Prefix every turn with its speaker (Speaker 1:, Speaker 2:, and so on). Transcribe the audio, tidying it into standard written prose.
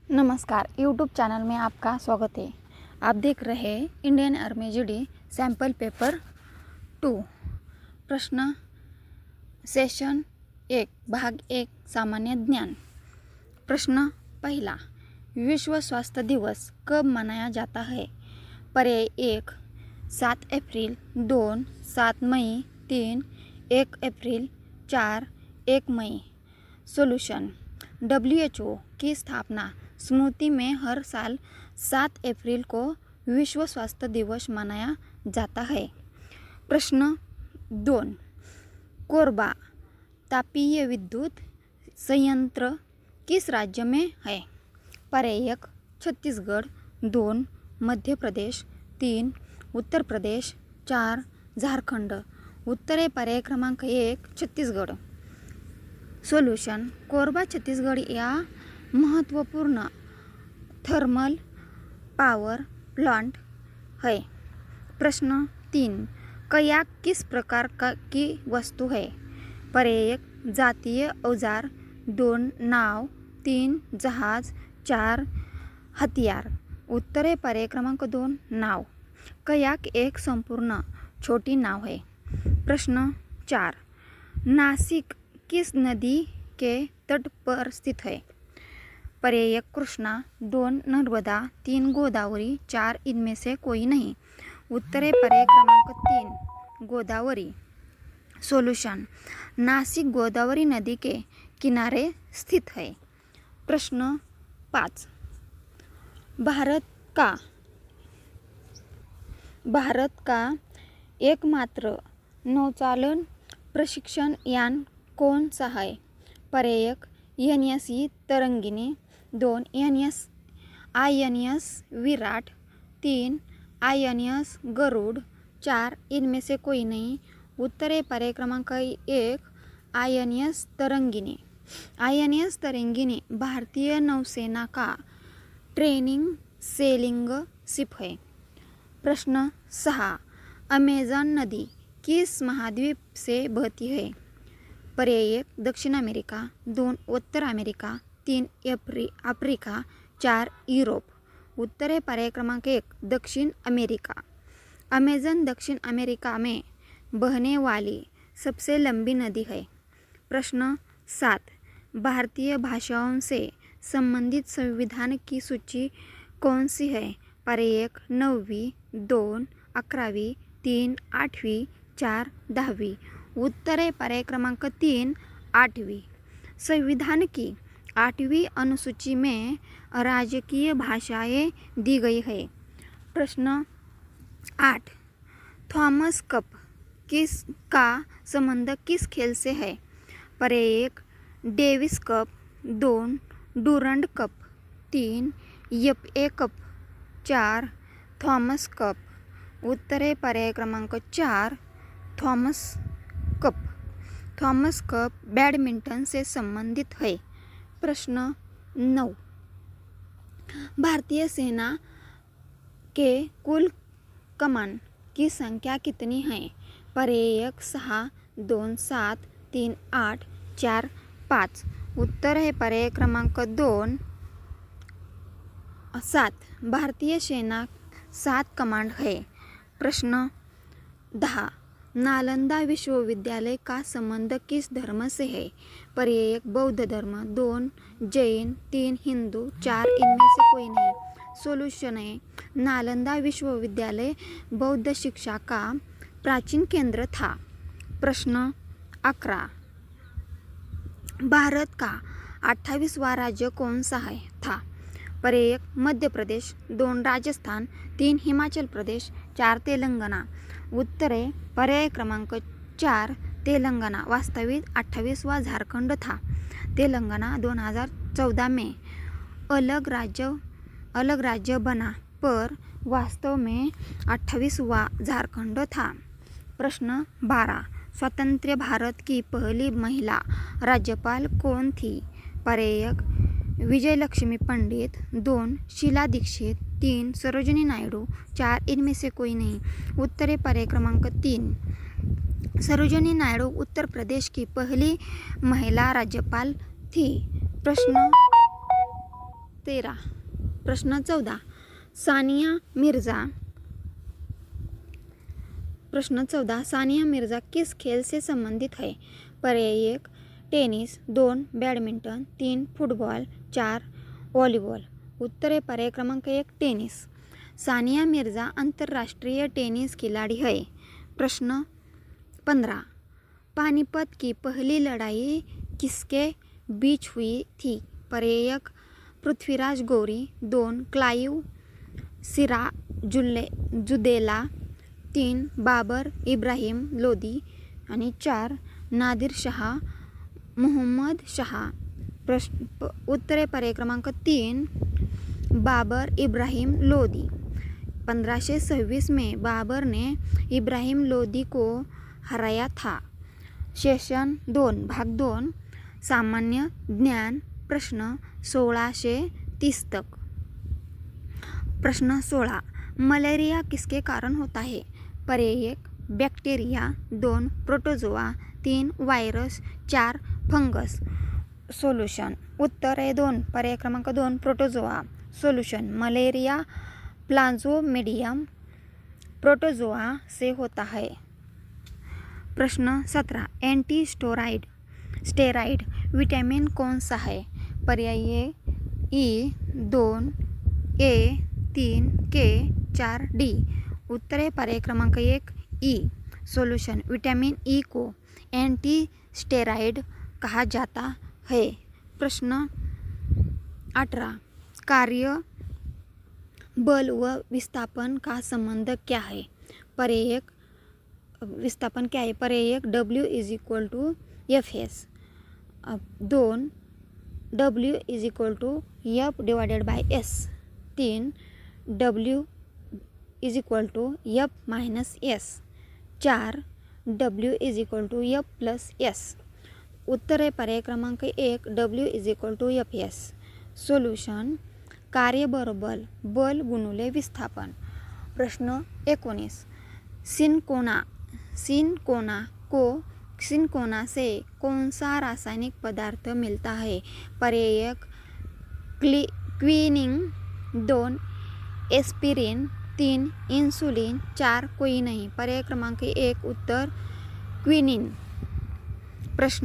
Speaker 1: नमस्कार, YouTube channel में आपका स्वागत है। आप देख रहे हैं Indian army GD sample paper 2 प्रश्न सेशन 1 भाग 1 सामान्य ज्ञान। प्रश्न पहला, विश्व स्वास्थ्य दिवस कब मनाया जाता है? पर्याय 1 7 अप्रैल, 2 7 मई, 3 1 अप्रैल, 4 1 मई। सॉल्यूशन, WHO की स्थापना स्मृति में हर साल 7 अप्रैल को विश्व स्वास्थ्य दिवस मनाया जाता है। प्रश्न 2, कोरबा तापीय विद्युत संयंत्र किस राज्य में है? पर्याय 1 छत्तीसगढ़, 2 मध्य प्रदेश, 3 उत्तर प्रदेश, 4 झारखंड। उत्तर है पर्याय क्रमांक 1 छत्तीसगढ़। सॉल्यूशन, कोरबा छत्तीसगढ़ या महत्वपूर्ण थर्मल पावर प्लांट है। प्रश्न 3, कयाक किस प्रकार की वस्तु है? पर्याय 1 जातीय औजार, 2 नाव, 3 जहाज, 4 हथियार। उत्तर है पर्याय क्रमांक 2 नाव। कयाक एक संपूर्ण छोटी नाव है। प्रश्न 4, नासिक किस नदी के तट पर स्थित है? पर्याय 1 कृष्णा, 2 नर्मदा, 3 गोदावरी, 4 इनमें से कोई नहीं। उत्तर है पर्याय क्रमांक 3 गोदावरी। सॉल्यूशन, नासिक गोदावरी नदी के किनारे स्थित है। प्रश्न 5, भारत का एकमात्र नौचालन प्रशिक्षण यान कौन सा है? पर्याय 1 NSC तरंगिणी, 2 INS विराट, 3 INS गरुड़, 4 इनमें से कोई नहीं। उत्तर है पर्याय क्रमांक 1 INS तरंगिणी। INS तरंगिणी भारतीय नौसेना का ट्रेनिंग सेलिंग शिप है। प्रश्न 6, अमेज़न नदी किस महाद्वीप से बहती है? पर्याय 1 दक्षिण अमेरिका, 2 उत्तर अमेरिका, 3 अफ्रीका, 4 यूरोप। उत्तर है पर्याय क्रमांक 1 दक्षिण अमेरिका। अमेज़न दक्षिण अमेरिका में बहने वाली सबसे लंबी नदी है। प्रश्न 7, भारतीय भाषाओं से संबंधित संविधान की सूची कौन सी है? पर्याय 1 9वीं, 2 11वीं, 3 8वीं, 4 10वीं। उत्तर है पर्याय क्रमांक 3 8वीं। संविधान की 8वीं अनुसूची में राजकीय भाषाएं दी गई है। प्रश्न 8, थॉमस कप का संबंध किस खेल से है? पर्याय 1 Davis Cup, 2 Durand Cup, 3 FA Cup, 4 Thomas Cup. उत्तर है पर्याय क्रमांक 4 Thomas Cup. Thomas Cup badminton से संबंधित है। प्रश्न 9, भारतीय सेना के कुल कमान की संख्या कितनी है? पर्याय 1 6, 2 7, 3 8, 4 5। उत्तर है पर्याय क्रमांक 2 7। भारतीय सेना 7 कमांड है। प्रश्न 10, नालंदा विश्वविद्यालय का संबंध किस धर्म से है? पर्याय 1 बौद्ध धर्म, 2 जैन, 3 हिंदू, 4 इनमें से कोई नहीं। सॉल्यूशन है, नालंदा विश्वविद्यालय बौद्ध शिक्षा का प्राचीन केंद्र था। प्रश्न 11, भारत का 28वां राज्य कौन सा था? पर्याय 1 मध्य प्रदेश, 2 राजस्थान, 3 हिमाचल प्रदेश, 4 तेलंगाना। उत्तर है पर्याय क्रमांक 4 तेलंगाना। वास्तविक 28वां झारखंड था। तेलंगाना 2014 में अलग राज्य बना, पर वास्तव में 28वां झारखंड था। प्रश्न 12, स्वतंत्र भारत की पहली महिला राज्यपाल कौन थी? पर्याय 1 विजयलक्ष्मी पंडित, 2 शीला दीक्षित, 3 सरोजिनी नायडू, 4 इनमें से कोई नहीं। उत्तर है पर्याय क्रमांक 3 सरोजिनी नायडू उत्तर प्रदेश की पहली महिला राज्यपाल थी। प्रश्न 13। प्रश्न 14 सानिया मिर्ज़ा। प्रश्न 14 सानिया मिर्ज़ा किस खेल से संबंधित है? पर्याय 1 टेनिस, 2 बैडमिंटन, 3 फुटबॉल, 4 व्हॉलीबॉल। उत्तर है पर्याय क्रमांक 1 टेनिस। सानिया मिर्ज़ा अंतर्राष्ट्रीय टेनिस खिलाड़ी है। प्रश्न 15 पानीपत की पहली लड़ाई किसके बीच हुई थी? पर्याय 1 पृथ्वीराज गौरी, 2 क्लाइव सिराजुद्दौला, 3 बाबर इब्राहिम लोदी आणि 4 नादिर शाह मोहम्मद शाह। उत्तर आहे पर्याय क्रमांक 3 बाबर इब्राहिम लोदी। 1526 में बाबर ने इब्राहिम लोदी को हराया था। सेशन 2 भाग 2 सामान्य ज्ञान प्रश्न 16 से 30 तक। प्रश्न 16 मलेरिया किसके कारण होता है? पर्याय 1 bacteria, 2 protozoa, 3 virus, 4 fungus. Solution उत्तर आहे 2 पर्याय क्रमांक 2 protozoa. Solution malaria plasmodium protozoa से होता है। प्रश्न 17 एंटी स्टेरॉइड विटामिन कौन सा है? पर्याय E, 2 A, 3 K, 4 D। उत्तर है पर्याय क्रमांक 1 E। सॉल्यूशन विटामिन E को एंटी स्टेरॉइड कहा जाता है। प्रश्न 18 कार्य बल व विस्थापन का संबंध क्या है? पर्याय 1 विस्थापन क्या है? पर्याय 1 W = Fs, 2 W = F/S, 3 W = F-S, 4 W = F+S। उत्तर आहे पर्याय क्रमांक 1 W = Fs। सोल्यूशन कार्य बरोबर बल गुणिले विस्थापन। प्रश्न 19 सिनकोना से कौन सा रासायनिक पदार्थ मिलता है? पर्याय 1 क्विनिन, 2 एस्पिरिन, 3 इंसुलिन, 4 कोई नहीं। पर्याय क्रमांक 1 उत्तर क्विनिन। प्रश्न